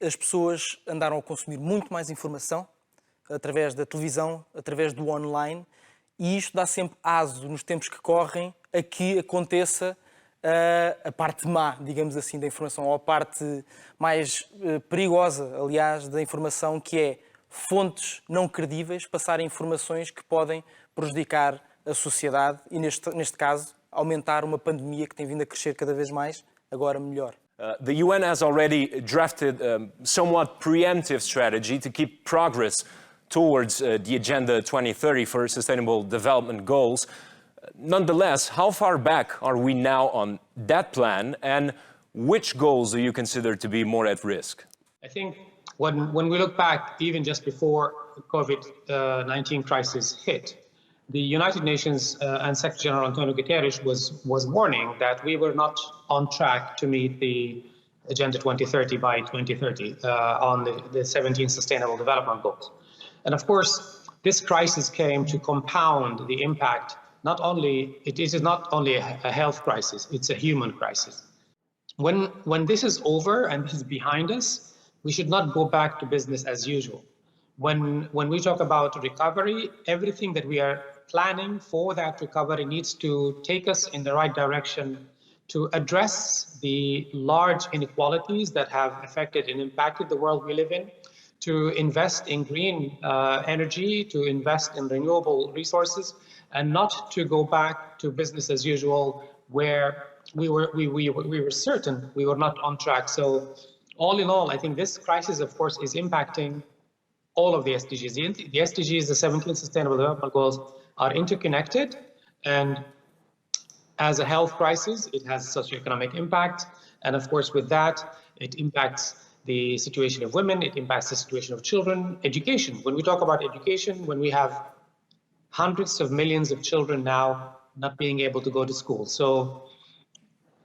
as pessoas andaram a consumir muito mais informação através da televisão, através do online, e isto dá sempre aso nos tempos que correm a que aconteça a parte má, digamos assim, da informação, ou a parte mais perigosa, aliás, da informação, que é fontes não credíveis passarem informações que podem prejudicar a sociedade e, neste caso, aumentar uma pandemia que tem vindo a crescer cada vez mais, agora melhor. The UN has already drafted a somewhat preemptive strategy to keep progress towards the Agenda 2030 for Sustainable Development Goals. Nonetheless, how far back are we now on that plan, and which goals do you consider to be more at risk? I think when we look back, even just before the COVID-19 crisis hit, the United Nations and Secretary General Antonio Guterres was warning that we were not on track to meet the Agenda 2030 by 2030 on the 17 Sustainable Development Goals. And of course, this crisis came to compound the impact. It is not only a health crisis, it's a human crisis. When this is over and this is behind us, we should not go back to business as usual. When we talk about recovery, everything that we are planning for that recovery needs to take us in the right direction to address the large inequalities that have affected and impacted the world we live in, to invest in green energy, to invest in renewable resources, and not to go back to business as usual, where we were certain we were not on track. So all in all, I think this crisis, of course, is impacting all of the SDGs. The SDGs, the 17 Sustainable Development Goals, are interconnected, and as a health crisis, it has socioeconomic impact, and of course with that, it impacts the situation of women, it impacts the situation of children, education. When we talk about education, when we have hundreds of millions of children now not being able to go to school, so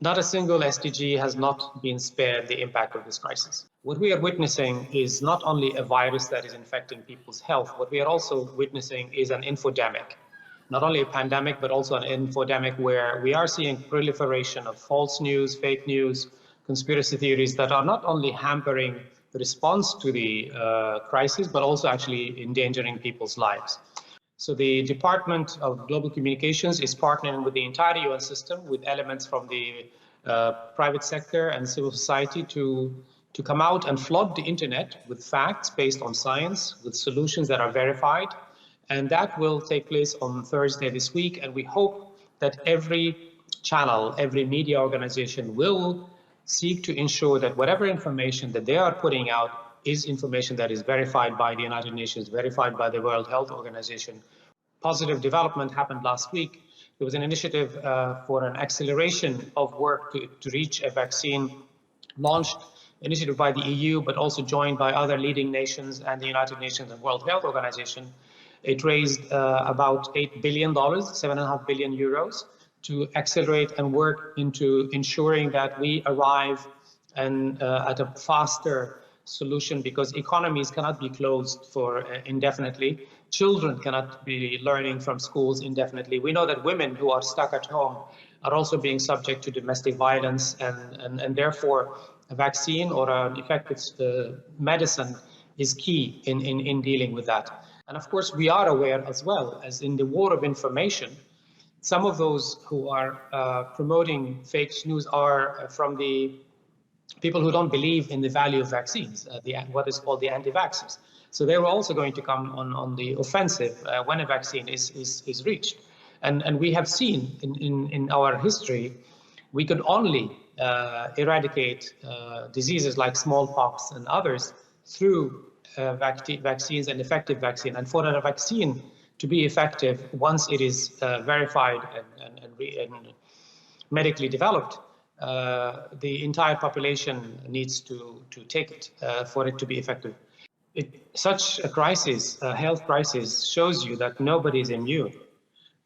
not a single SDG has not been spared the impact of this crisis. What we are witnessing is not only a virus that is infecting people's health, what we are also witnessing is an infodemic. Not only a pandemic, but also an infodemic where we are seeing proliferation of false news, fake news, conspiracy theories that are not only hampering the response to the crisis, but also actually endangering people's lives. So the Department of Global Communications is partnering with the entire UN system, with elements from the private sector and civil society to come out and flood the internet with facts based on science, with solutions that are verified. And that will take place on Thursday this week. And we hope that every channel, every media organization will seek to ensure that whatever information that they are putting out is information that is verified by the United Nations, verified by the World Health Organization. Positive development happened last week. There was an initiative for an acceleration of work to reach a vaccine launched, initiative by the EU, but also joined by other leading nations and the United Nations and World Health Organization. It raised about $8 billion, 7.5 billion euros, to accelerate and work into ensuring that we arrive and at a faster solution, because economies cannot be closed for indefinitely. Children cannot be learning from schools indefinitely. We know that women who are stuck at home are also being subject to domestic violence, and therefore a vaccine or an effective medicine is key in dealing with that. And of course, we are aware as well, as in the war of information, some of those who are promoting fake news are from the people who don't believe in the value of vaccines, what is called the anti-vaxxers. So they were also going to come on the offensive when a vaccine is reached. And we have seen in our history, we could only eradicate diseases like smallpox and others through vaccines and effective vaccine. And for a vaccine to be effective, once it is verified and medically developed, the entire population needs to take it for it to be effective. Such a crisis, a health crisis, shows you that nobody is immune.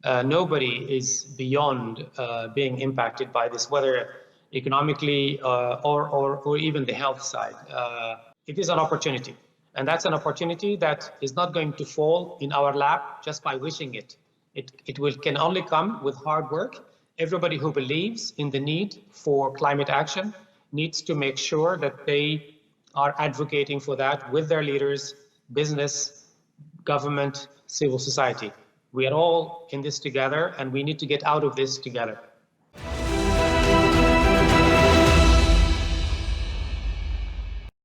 Nobody is beyond being impacted by this, whether economically or even the health side. It is an opportunity. And that's an opportunity that is not going to fall in our lap just by wishing it. It can only come with hard work. Everybody who believes in the need for climate action needs to make sure that they are advocating for that with their leaders, business, government, civil society. We are all in this together, and we need to get out of this together.